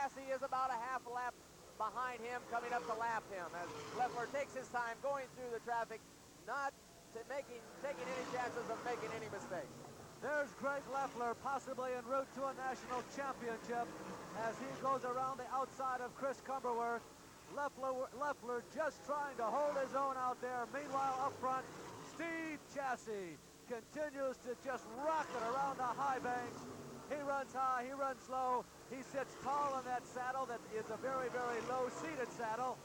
Chassis is about a half lap behind him, coming up to lap him as Leffler takes his time going through the traffic, not taking any chances of making any mistakes. There's Greg Leffler, possibly en route to a national championship as he goes around the outside of Chris Cumberworth. Leffler just trying to hold his own out there. Meanwhile, up front, Steve Chassis continues to just rocket around the high banks. He runs high, he runs low. He sits tall in that saddle that is a very, very low-seated saddle.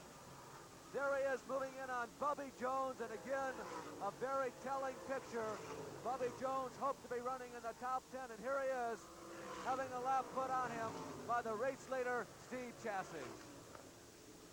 There he is moving in on Bubby Jones, and again, a very telling picture. Bubby Jones hoped to be running in the top 10, and here he is, having a lap put on him by the race leader, Steve Chassis.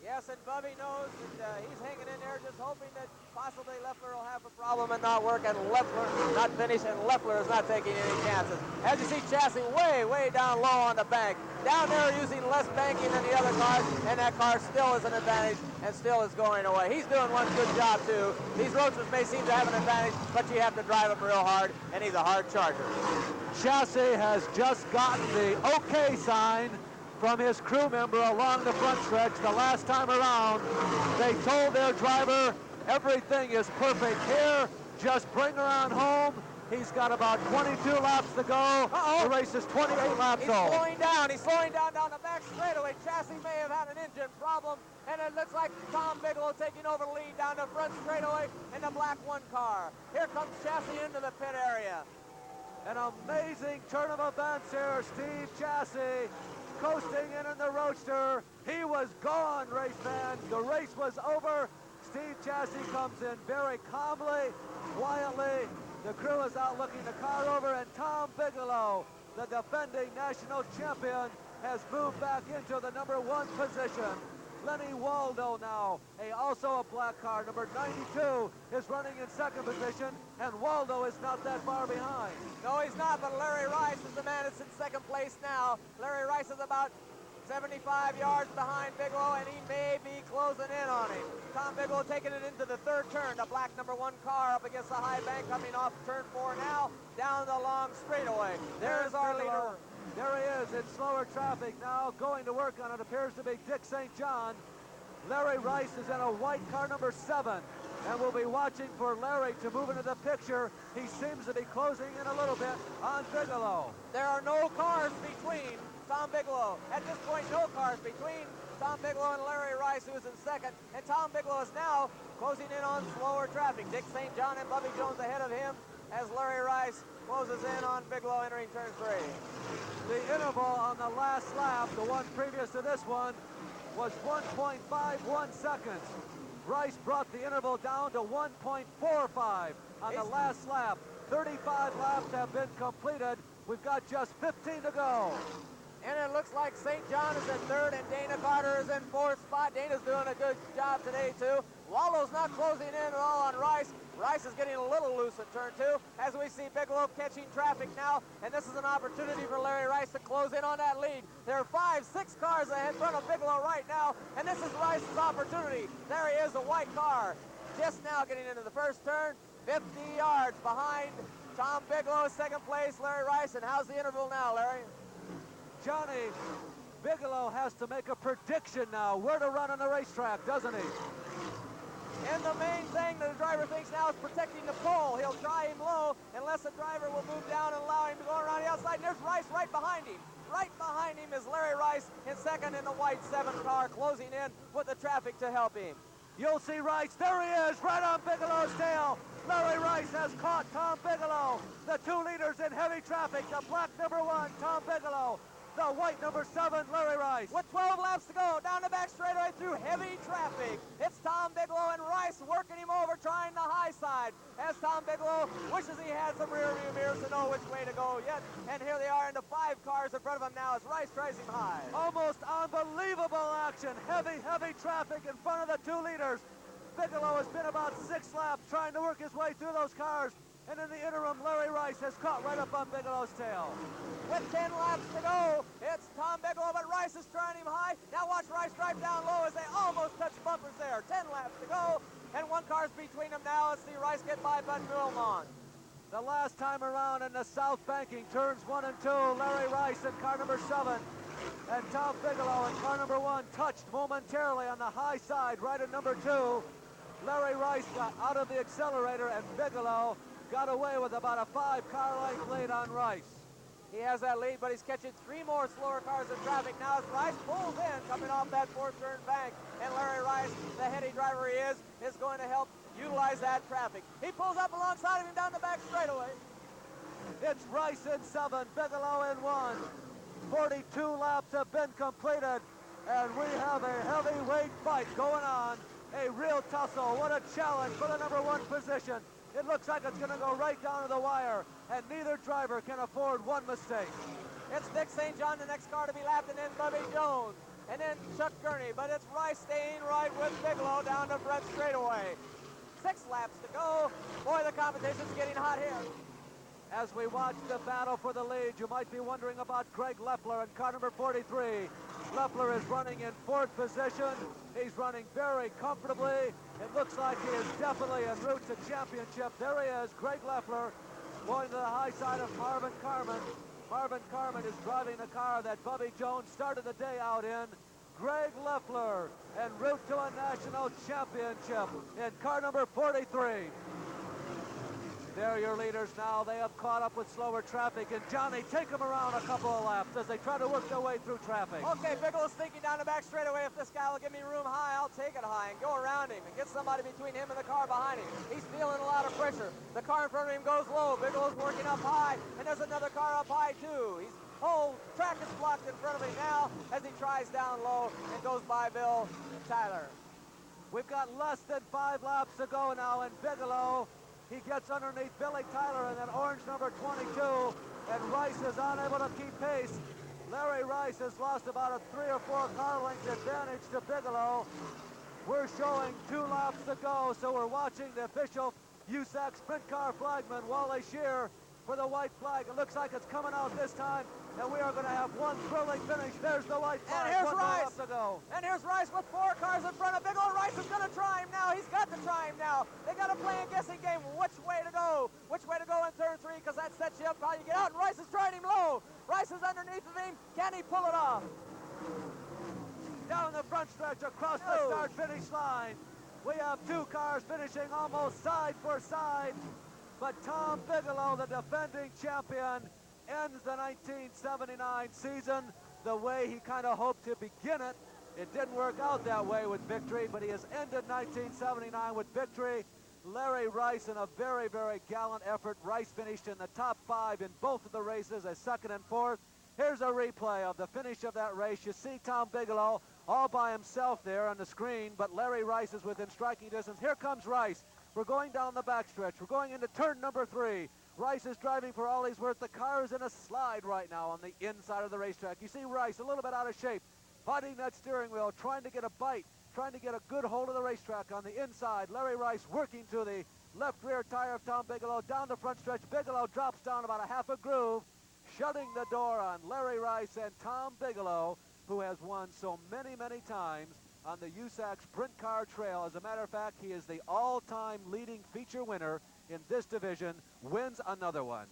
Yes, and Bubby knows that he's hanging in there just hoping that possibly Leffler will have a problem and not work, and Leffler not finish, and Leffler is not taking any chances. As you see Chassis way down low on the bank. Down there using less banking than the other cars, and that car still is an advantage and still is going away. He's doing one good job too. These roadsters may seem to have an advantage, but you have to drive him real hard, and he's a hard charger. Chassis has just gotten the okay sign from his crew member along the front stretch. The last time around, they told their driver everything is perfect here, just bring her on home. He's got about 22 laps to go. The race is 28 laps old. He's slowing down down the back straightaway. Chassis may have had an engine problem, and it looks like Tom Bigelow taking over the lead down the front straightaway in the black 1 car. Here comes Chassis into the pit area. An amazing turn of events here. Steve Chassis coasting in the Roadster. He was gone, race fans. The race was over. Steve Chassis comes in very calmly, quietly. The crew is out looking the car over, and Tom Bigelow, the defending national champion, has moved back into the number 1 position. Lenny Waldo now, also a black car, number 92, is running in 2nd position, and Waldo is not that far behind. No, he's not, but Larry Rice is the man that's in 2nd place now. Larry Rice is about 75 yards behind Bigelow, and he may be closing in on him. Tom Bigelow taking it into the 3rd turn. The black number 1 car up against the high bank, coming off turn 4 now, down the long straightaway. There's our leader. There he is in slower traffic now, going to work on it. Appears to be Dick St. John. Larry Rice is in a white car number 7, and we'll be watching for Larry to move into the picture. He seems to be closing in a little bit on Bigelow. There are no cars between Tom Bigelow. At this point, no cars between Tom Bigelow and Larry Rice, who is in 2nd, and Tom Bigelow is now closing in on slower traffic. Dick St. John and Bubby Jones ahead of him as Larry Rice closes in on Bigelow entering turn 3. The interval on the last lap, the one previous to this one, was 1.51 seconds. Rice brought the interval down to 1.45 on the last lap. 35 laps have been completed. We've got just 15 to go. And it looks like St. John is in 3rd and Dana Carter is in 4th spot. Dana's doing a good job today too. Wallo's not closing in at all on Rice. Rice is getting a little loose at turn 2 as we see Bigelow catching traffic now, and this is an opportunity for Larry Rice to close in on that lead. There are 5, 6 cars ahead in front of Bigelow right now, and this is Rice's opportunity. There he is, the white car, just now getting into the 1st turn, 50 yards behind Tom Bigelow, 2nd place, Larry Rice. And how's the interval now, Larry? Johnny, Bigelow has to make a prediction now where to run on the racetrack, doesn't he? And the main thing that the driver thinks now is protecting the pole. He'll try him low unless the driver will move down and allow him to go around the outside. And there's Rice right behind him. Right behind him is Larry Rice in 2nd in the white 7 car, closing in with the traffic to help him. You'll see Rice. There he is, right on Bigelow's tail. Larry Rice has caught Tom Bigelow. The 2 leaders in heavy traffic. The black number 1, Tom Bigelow. The white number 7, Larry Rice. With 12 laps to go, down the back straightaway through heavy traffic. It's Tom Bigelow and Rice working him over, trying the high side. As Tom Bigelow wishes he had some rear view mirrors to know which way to go yet. And here they are in the 5 cars in front of him now as Rice tries him high. Almost unbelievable action. Heavy traffic in front of the 2 leaders. Bigelow has been about 6 laps trying to work his way through those cars. And in the interim, Larry Rice has caught right up on Bigelow's tail. With 10 laps to go, it's Tom Bigelow, but Rice is trying him high. Now watch Rice drive down low as they almost touch bumpers there. 10 laps to go, and 1 car's between them now. Let's see Rice get by Bud Millmont. The last time around in the south banking, turns 1 and 2, Larry Rice in car number 7 And Tom Bigelow in car number 1 touched momentarily on the high side right at number 2. Larry Rice got out of the accelerator, and Bigelow got away with about a 5-car length lead on Rice. He has that lead, but he's catching 3 more slower cars in traffic. Now as Rice pulls in, coming off that 4th-turn bank, and Larry Rice, the heady driver he is going to help utilize that traffic. He pulls up alongside of him down the back straightaway. It's Rice in 7, Bigelow in 1. 42 laps have been completed, and we have a heavyweight fight going on. A real tussle. What a challenge for the number 1 position. It looks like it's going to go right down to the wire, and neither driver can afford one mistake. It's Dick St. John, the next car to be lapped, and then Bubby Jones, and then Chuck Gurney. But it's Rice staying right with Bigelow down the front straightaway. 6 laps to go. Boy, the competition's getting hot here. As we watch the battle for the lead, you might be wondering about Greg Leffler in car number 43. Leffler is running in 4th position. He's running very comfortably. It looks like he is definitely en route to championship. There he is, Greg Leffler, going to the high side of Marvin Carman. Marvin Carman is driving the car that Bubby Jones started the day out in. Greg Leffler en route to a national championship in car number 43. They're your leaders now. They have caught up with slower traffic. And Johnny, take them around a couple of laps as they try to work their way through traffic. Okay, Bigelow's thinking down the back straightaway. If this guy will give me room high, I'll take it high and go around him and get somebody between him and the car behind him. He's feeling a lot of pressure. The car in front of him goes low. Bigelow's working up high, and there's another car up high too. His whole track is blocked in front of him now as he tries down low and goes by Bill Tyler. We've got less than 5 laps to go now, and Bigelow, he gets underneath Billy Tyler in that orange number 22, and Rice is unable to keep pace. Larry Rice has lost about a 3 or 4 car length advantage to Bigelow. We're showing 2 laps to go, so we're watching the official USAC sprint car flagman, Wally Shear, for the white flag. It looks like it's coming out this time, and we are going to have one thrilling finish. There's the white flag. And here's Rice. To go. And here's Rice with 4 cars in front of Bigelow. Rice is going to try him now. He's got to try him now. They got to play a guessing game. Which way to go? Which way to go in turn 3? Because that sets you up how you get out. And Rice is trying him low. Rice is underneath of him. Can he pull it off? Down the front stretch across the start-finish line. We have 2 cars finishing almost side for side. But Tom Bigelow, the defending champion, ends the 1979 season the way he kind of hoped to begin it. It didn't work out that way with victory, but he has ended 1979 with victory. Larry Rice in a very, very gallant effort. Rice finished in the top 5 in both of the races, a 2nd and 4th. Here's a replay of the finish of that race. You see Tom Bigelow all by himself there on the screen, but Larry Rice is within striking distance. Here comes Rice. We're going down the backstretch. We're going into turn number 3. Rice is driving for all he's worth. The car is in a slide right now on the inside of the racetrack. You see Rice a little bit out of shape, fighting that steering wheel, trying to get a bite, trying to get a good hold of the racetrack on the inside. Larry Rice working to the left rear tire of Tom Bigelow down the front stretch. Bigelow drops down about a half a groove, shutting the door on Larry Rice and Tom Bigelow, who has won so many, many times on the USAC Sprint Car Trail. As a matter of fact, he is the all-time leading feature winner in this division, wins another one.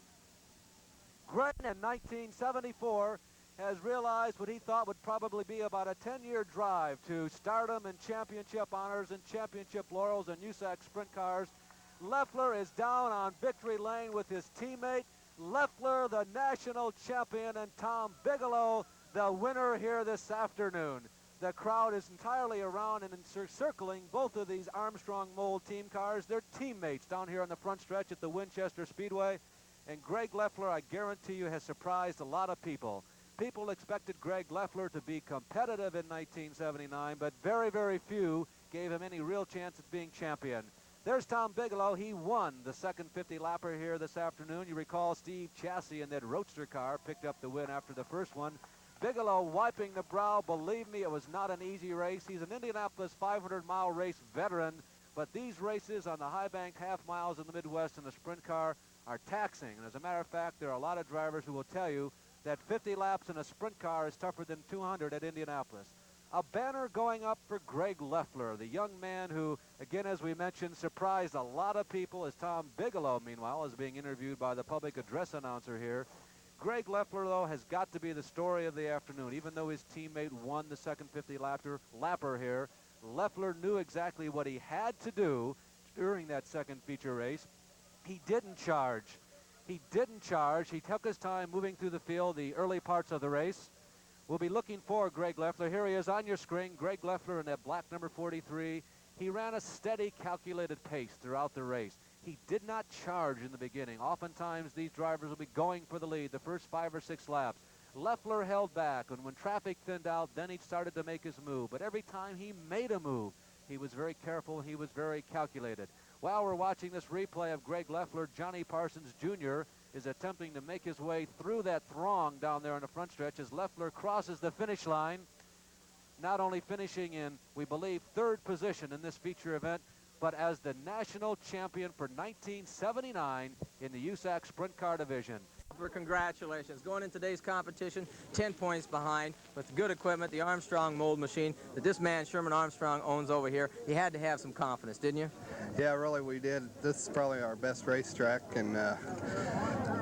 Greg in 1974 has realized what he thought would probably be about a 10-year drive to stardom and championship honors and championship laurels in USAC Sprint Cars. Leffler is down on victory lane with his teammate. Leffler, the national champion, and Tom Bigelow, the winner here this afternoon. The crowd is entirely around and encircling both of these Armstrong Mold team cars. They're teammates down here on the front stretch at the Winchester Speedway. And Greg Leffler, I guarantee you, has surprised a lot of people. People expected Greg Leffler to be competitive in 1979, but very, very few gave him any real chance at being champion. There's Tom Bigelow. He won the second 50-lapper here this afternoon. You recall Steve Chassie in that roadster car picked up the win after the first one. Bigelow wiping the brow. Believe me, it was not an easy race. He's an Indianapolis 500-mile race veteran, but these races on the high bank half miles in the Midwest in the sprint car are taxing. And as a matter of fact, there are a lot of drivers who will tell you that 50 laps in a sprint car is tougher than 200 at Indianapolis. A banner going up for Greg Leffler, the young man who, again, as we mentioned, surprised a lot of people, as Tom Bigelow, meanwhile, is being interviewed by the public address announcer here. Greg Leffler, though, has got to be the story of the afternoon. Even though his teammate won the second 50 lapper here, Leffler knew exactly what he had to do during that second feature race. He didn't charge. He didn't charge. He took his time moving through the field the early parts of the race. We'll be looking for Greg Leffler. Here he is on your screen. Greg Leffler in that black number 43. He ran a steady, calculated pace throughout the race. He did not charge in the beginning. Oftentimes, these drivers will be going for the lead the first 5 or 6 laps. Leffler held back, and when traffic thinned out, then he started to make his move. But every time he made a move, he was very careful. He was very calculated. While we're watching this replay of Greg Leffler, Johnny Parsons Jr. is attempting to make his way through that throng down there on the front stretch as Leffler crosses the finish line, not only finishing in, we believe, 3rd position in this feature event, but as the national champion for 1979 in the USAC Sprint Car Division. Congratulations. Going in today's competition, 10 points behind with good equipment, the Armstrong mold machine that this man, Sherman Armstrong, owns over here. You had to have some confidence, didn't you? Yeah, really we did. This is probably our best racetrack, and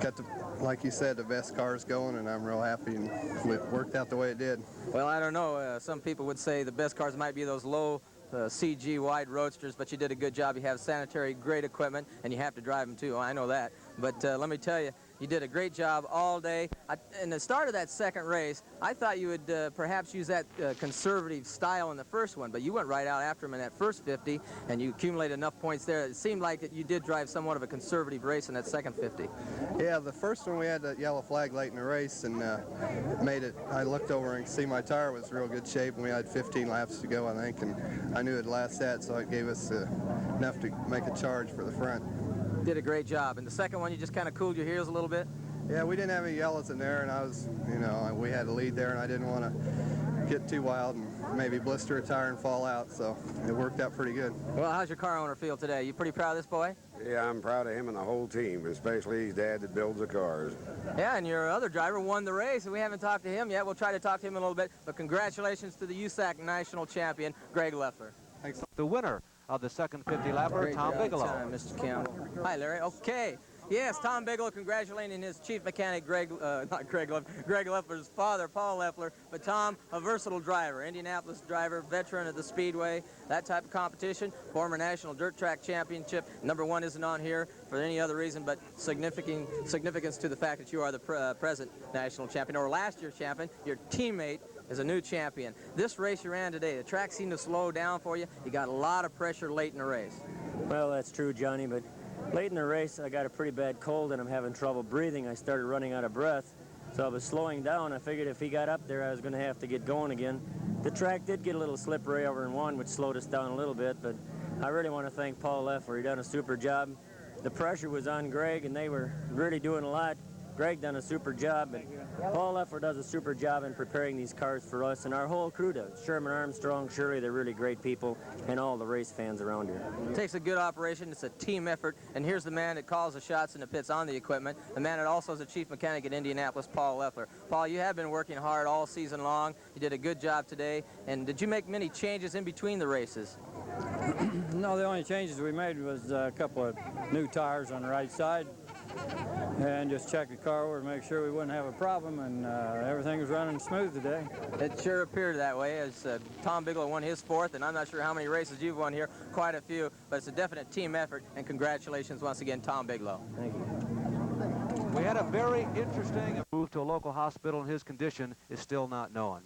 got, like you said, the best cars going, and I'm real happy and it worked out the way it did. Well, I don't know. Some people would say the best cars might be those low CG wide roadsters, but you did a good job. You have sanitary, great equipment, and you have to drive them too. I know that. But let me tell you, you did a great job all day. In the start of that second race, I thought you would perhaps use that conservative style in the first one, but you went right out after him in that first 50, and you accumulated enough points there. It seemed like that you did drive somewhat of a conservative race in that second 50. Yeah, the first one we had that yellow flag late in the race, and made it. I looked over and see my tire was in real good shape, and we had 15 laps to go, I think, and I knew it'd last that, so it gave us enough to make a charge for the front. Did a great job. And the second one, you just kind of cooled your heels a little bit? Yeah, we didn't have any yellows in there, and I was, you know, we had a lead there, and I didn't want to get too wild and maybe blister a tire and fall out, so it worked out pretty good. Well, how's your car owner feel today? You pretty proud of this boy? Yeah, I'm proud of him and the whole team, especially his dad that builds the cars. Yeah, and your other driver won the race, and we haven't talked to him yet. We'll try to talk to him in a little bit, but congratulations to the USAC national champion, Greg Leffler. Thanks. The winner of the second 50 lapper, Tom Bigelow. Mr. Campbell. Hi, Larry. Okay. Yes, Tom Bigelow congratulating his chief mechanic, Greg Leffler's father, Paul Leffler. But Tom, a versatile driver, Indianapolis driver, veteran of the Speedway, that type of competition, former national dirt track championship. #1 isn't on here for any other reason but significance to the fact that you are the present national champion, or last year's champion. Your teammate is a new champion. This race you ran today, the track seemed to slow down for you. You got a lot of pressure late in the race. Well, that's true, Johnny, but late in the race, I got a pretty bad cold and I'm having trouble breathing. I started running out of breath, so I was slowing down. I figured if he got up there, I was going to have to get going again. The track did get a little slippery over in one, which slowed us down a little bit, but I really want to thank Paul Leffler. He done a super job. The pressure was on Greg, and they were really doing a lot. Greg done a super job, but Paul Leffler does a super job in preparing these cars for us, and our whole crew does. Sherman Armstrong, Shirley, they're really great people, and all the race fans around here. It takes a good operation. It's a team effort, and here's the man that calls the shots in the pits on the equipment, the man that also is the chief mechanic at Indianapolis, Paul Leffler. Paul, you have been working hard all season long. You did a good job today, and did you make many changes in between the races? No, the only changes we made was a couple of new tires on the right side, and just check the car over to make sure we wouldn't have a problem, and everything was running smooth today. It sure appeared that way, as Tom Bigelow won his 4th, and I'm not sure how many races you've won here, quite a few, but it's a definite team effort, and congratulations once again, Tom Bigelow. Thank you. We had a very interesting move to a local hospital, and his condition is still not known.